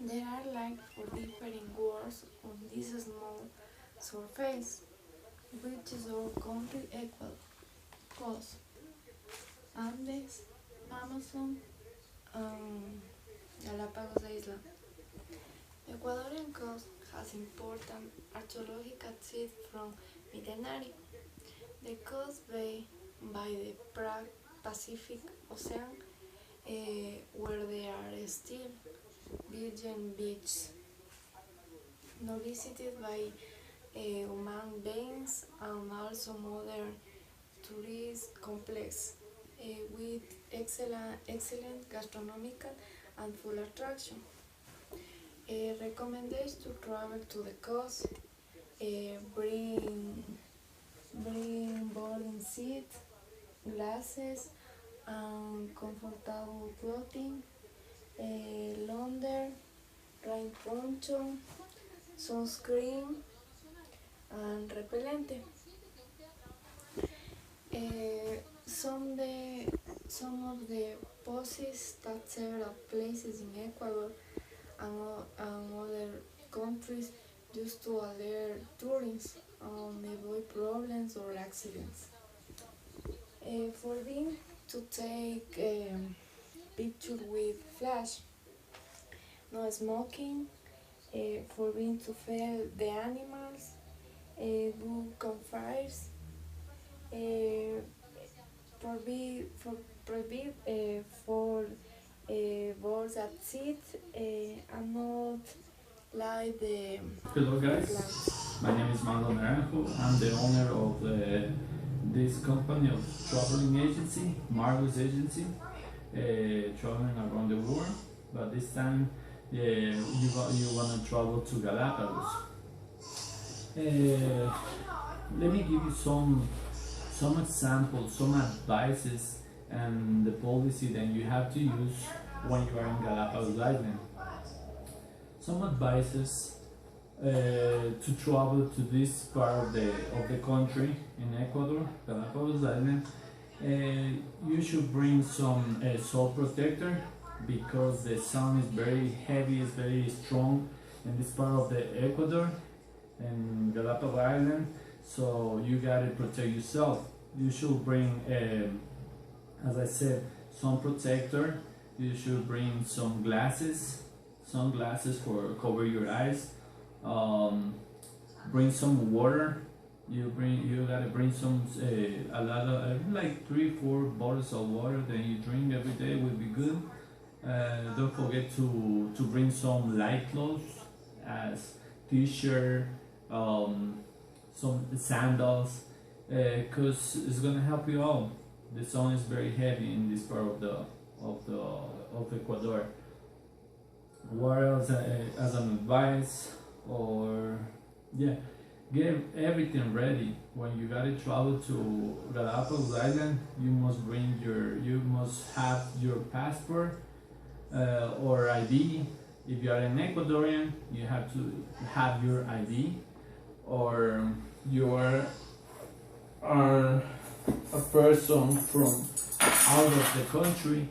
There are like four different words on this small surface, which is our country equal coast, Andes, Amazon, and Galapagos Island. Ecuadorian coast has important archaeological sites from millenary. The coast bay by the Pacific Ocean, where there are still virgin beaches, now visited by human beings and also modern tourist complex with excellent gastronomical and food attraction. Recommended to travel to the coast, bring boarding seats, glasses, and comfortable clothing, launder, rain poncho, sunscreen, and repellente. Some, some of the poses that several places in Ecuador and other countries used to alert tourists and avoid problems or accidents. Forbidden to take picture with flash, no smoking, forbidden to feed the animals, do campfires, uh, prohibit for birds at sea and not like the Hello guys, plants. my name is Marlon Naranjo. I'm the owner of this company of traveling agency, Marvel's Agency, traveling around the world. But this time you want to travel to Galapagos. Let me give you some examples, some advices, and the policy that you have to use when you are in Galapagos Island. Some advices to travel to this part of the country in Ecuador, Galapagos Island. You should bring some sun protector because the sun is very heavy, it's very strong in this part of the Ecuador and Galapagos Island, so you gotta protect yourself. You should bring, as I said, sun protector. You should bring some sunglasses for cover your eyes. Bring some water. You gotta bring some a lot of like 3-4 bottles of water that you drink every day will be good. Don't forget to bring some light clothes as t-shirt, some sandals, because it's gonna help you out. The sun is very heavy in this part of Ecuador. What else as an advice? Or yeah, get everything ready when you gotta travel to Galapagos Island. You must have your passport or ID. If you are an Ecuadorian, you have to have your ID, or you are a person from out of the country,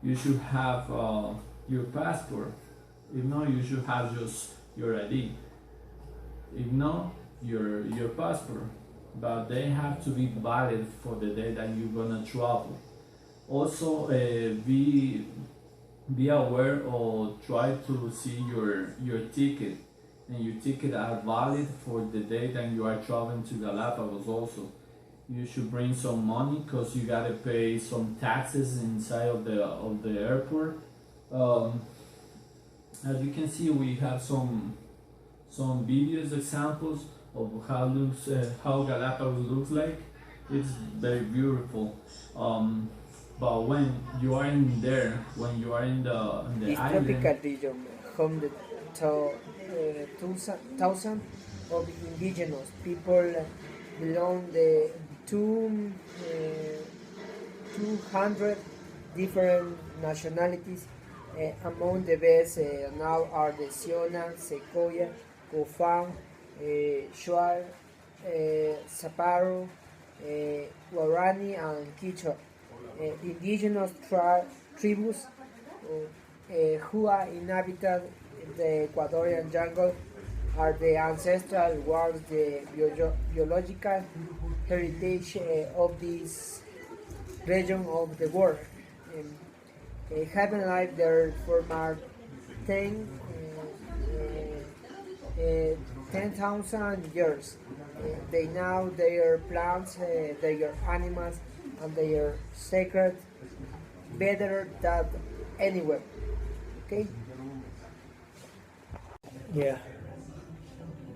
you should have your passport. If not, you should have just your ID. If not, your passport. But they have to be valid for the day that you're gonna travel. Also, be aware or try to see your ticket, and your ticket are valid for the day that you are traveling to Galapagos. Also, you should bring some money because you gotta pay some taxes inside of the airport. As you can see, we have some videos examples of how Galapagos looks like. It's very beautiful. But when you are in there, when you are in the This island, tropical region, home to thousands of indigenous people belong the 200 different nationalities. Among the best now are the Siona, Sequoia, Cofan, Shuar, Zaparo, Guarani, and Quichua. Indigenous tribus who are inhabited the Ecuadorian jungle are the ancestral worlds, the biological heritage of this region of the world. Um, Having lived there for more 10, uh, uh, 10,000 years. They know their plants, their animals, and their sacred better than anywhere. Okay? Yeah.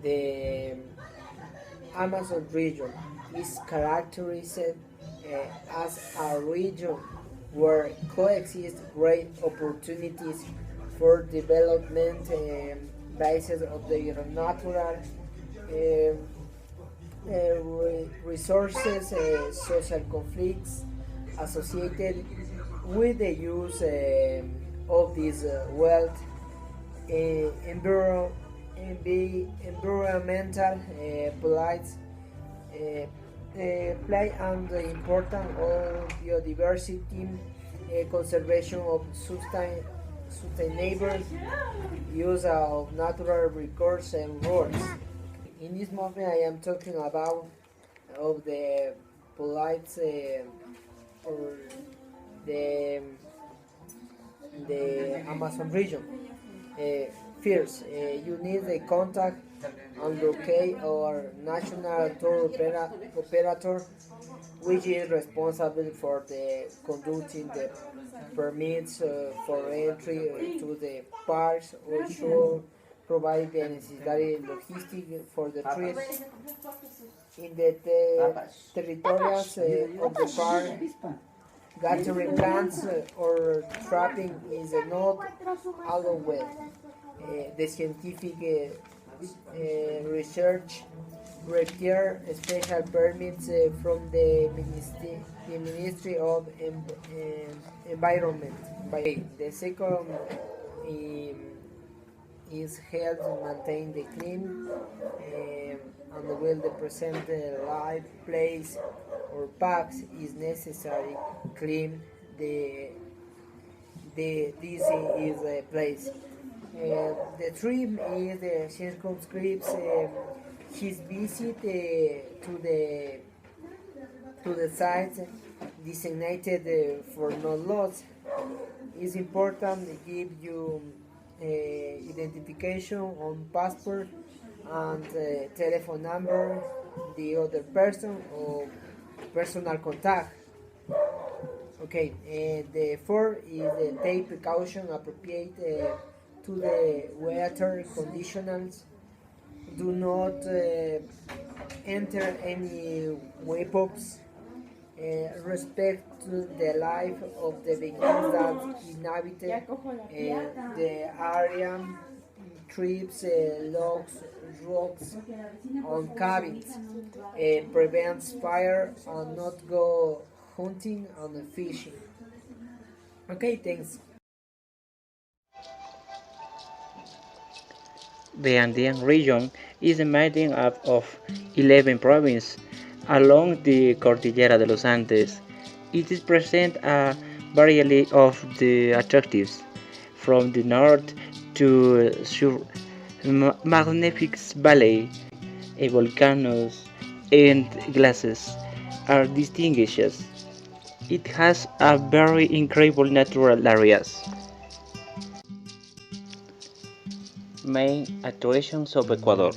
The Amazon region is characterized as a region where coexist great opportunities for development basis of the natural resources, social conflicts associated with the use of this wealth, environmental plights play an important role biodiversity, conservation of sustainable use of natural resources and roads. In this moment, I am talking about of the plights or the Amazon region. First, you need a contact and locate our national tour operator, which is responsible for the conducting the permits for entry to the parks, or should provide the necessary logistics for the trip. In the territories of the park, gathering plants or trapping is not allowed. The scientific research require special permits from the Ministry of Environment. The second is held to maintain the clean and will present the live place or packs is necessary clean this is a place. The trip is circumscribes his visit to the sites designated for no loss. It's important to give you identification on passport and telephone number, the other person or personal contact. Okay, the fourth is the take precaution appropriate to the weather conditions. Do not enter any weapons. Respect the life of the beings that inhabit the area. Trips, logs, rocks on cabins. Prevents fire and not go hunting and fishing. Okay, thanks. The Andean region is made up of 11 provinces along the Cordillera de los Andes. It is present a variety of the attractives from the north to south, magnificent valley, volcanoes, and glaciers are distinguished. It has a very incredible natural areas. Main attractions of Ecuador.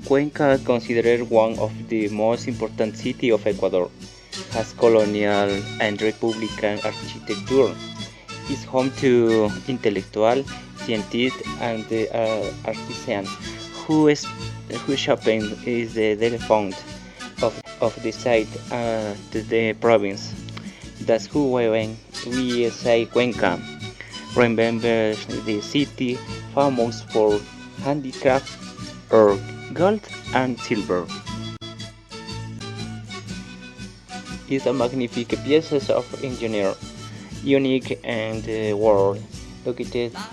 Cuenca, considered one of the most important cities of Ecuador, has colonial and republican architecture. Is home to intellectual, scientists, and artisans who shopping is the fount of the site to the province. That's when we say Cuenca. Remember the city famous for handicraft or gold and silver. It's a magnificent piece of engineering, unique and world, located at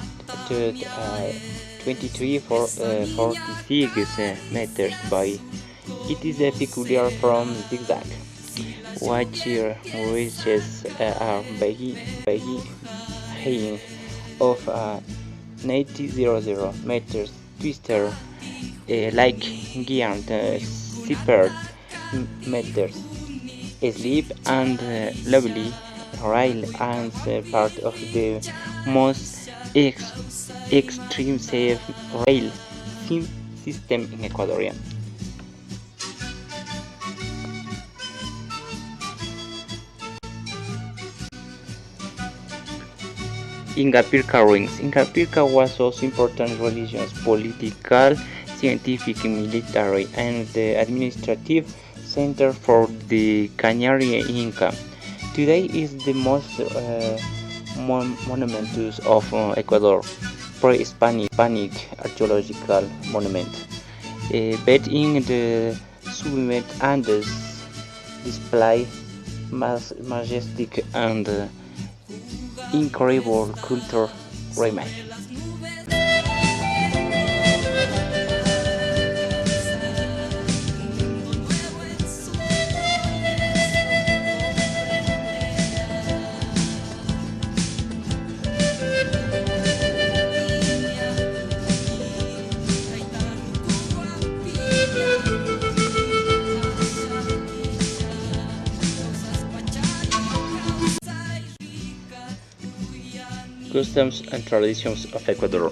2346 meters by. It is peculiar from zigzag. which reaches a height of 90 meters. Twister like giant zipper meters. Sleep and lovely rail and part of the most extreme safe rail system in Ecuador. Ingapirca ruins. Ingapirca was also important religious, political, scientific, military, and administrative center for the Canary Inca. Today is the most monumentous of Ecuador, pre-Hispanic archaeological monument. But in the summit Andes display majestic and incredible culture remain. Customs and traditions of Ecuador.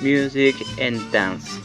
Music and dance.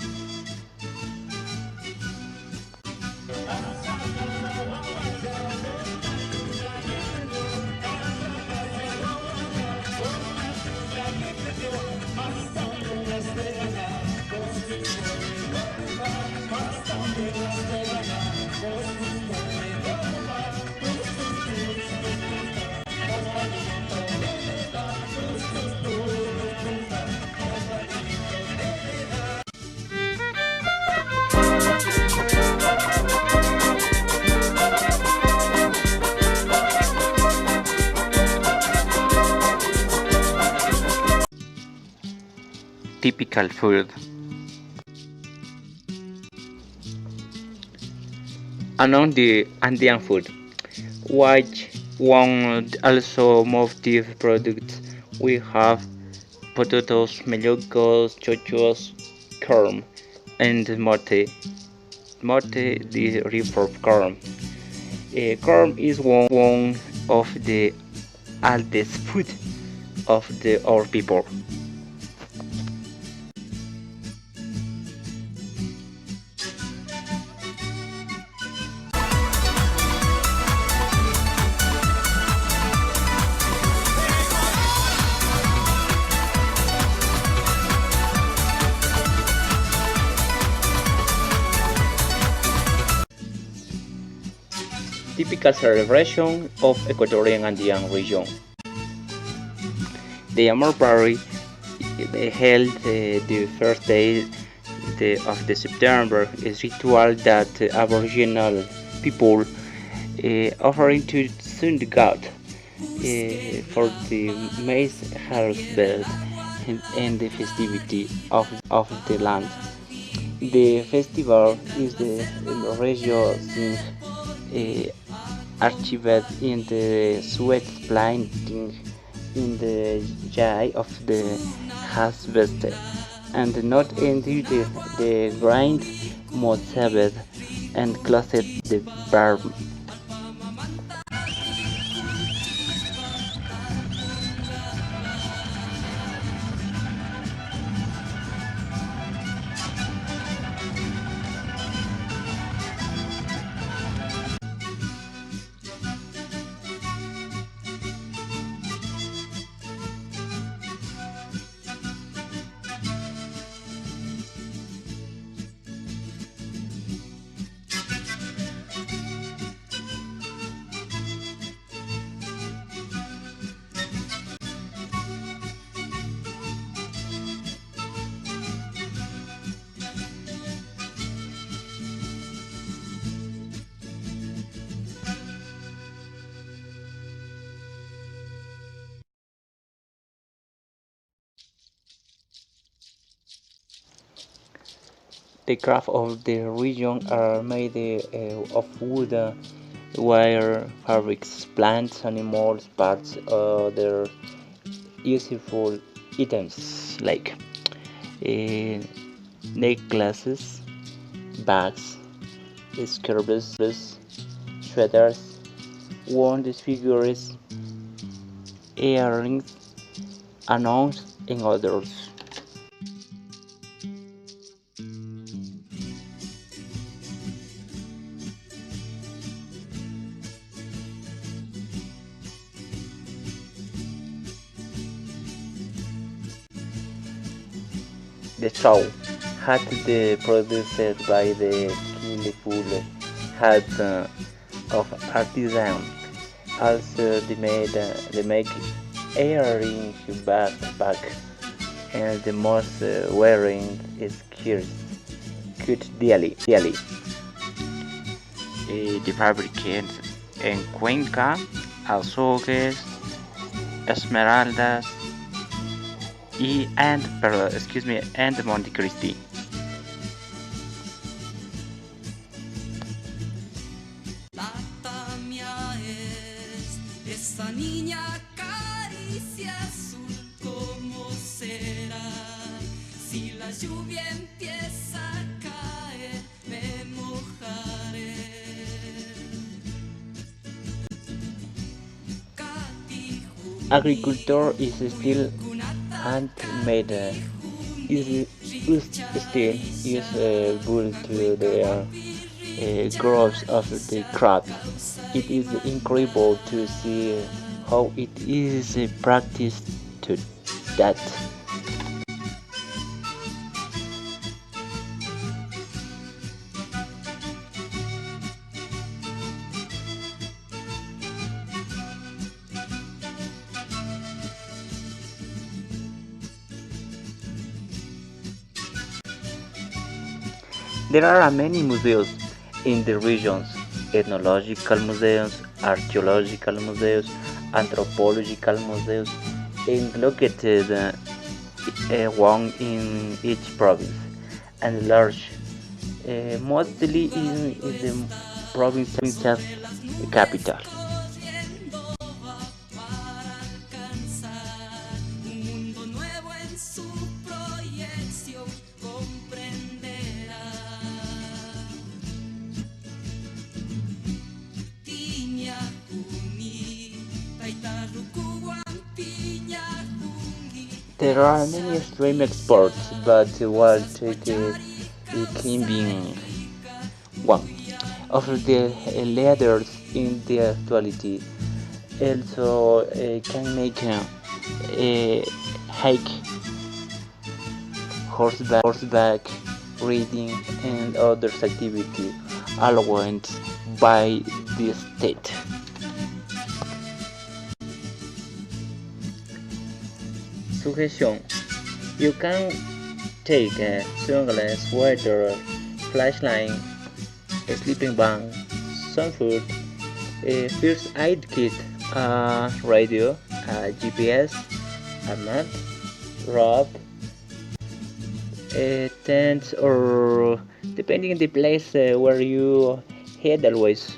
Typical food. Among the Andean food, which one also motive products, we have potatoes, melocos, chochos, corn, and mote. Mote, the river corn. Corn is one of the oldest food of our people. Typical celebration of Ecuadorian Andean region. The Amor Party held the first day of the September is ritual that Aboriginal people offering to sun god for the maize harvest and the festivity of the land. The festival is the regio sing archived in the sweat planting in the eye of the harvest and not into the grind mozzabed and closed the barn. The craft of the region are made of wood, wire, fabrics, plants, animals, parts, other useful items like uh, necklaces, bags, scarves, sweaters, wound figures, earrings, announced and others. The show had the produced by the skillful hands of artisans. Also, they make earring, backpack, and the most wearing skirts cut daily. The fabricants en Cuenca, azogues, esmeraldas, and Monte Cristi. Plata mía es esa niña caricia azul, ¿cómo será? Si la lluvia empieza a caer, me mojaré. Agriculture is still handmade. Is still useful to the growth of the crop. It is incredible to see how it is practiced to that. There are many museums in the regions: ethnological museums, archaeological museums, anthropological museums, and located one in each province, and large, mostly in the province's capital. There are many extreme sports, but we'll take climbing one of the leaders in the actuality. Also, can make a hike, horseback riding, and other activities allowed by the state. Suggestion: you can take a sunglass, sweater, flashlight, a sleeping bag, some food, a first aid kit, a radio, a GPS, a map, rope, a tent, or depending on the place where you head always.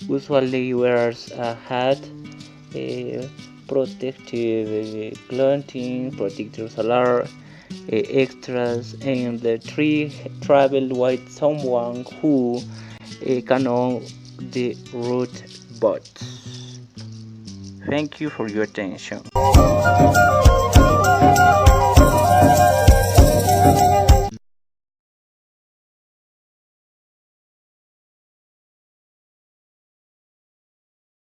Usually wears a hat, a protective clothing, protector solar, extras, and the three travel with someone who can know the route. But thank you for your attention.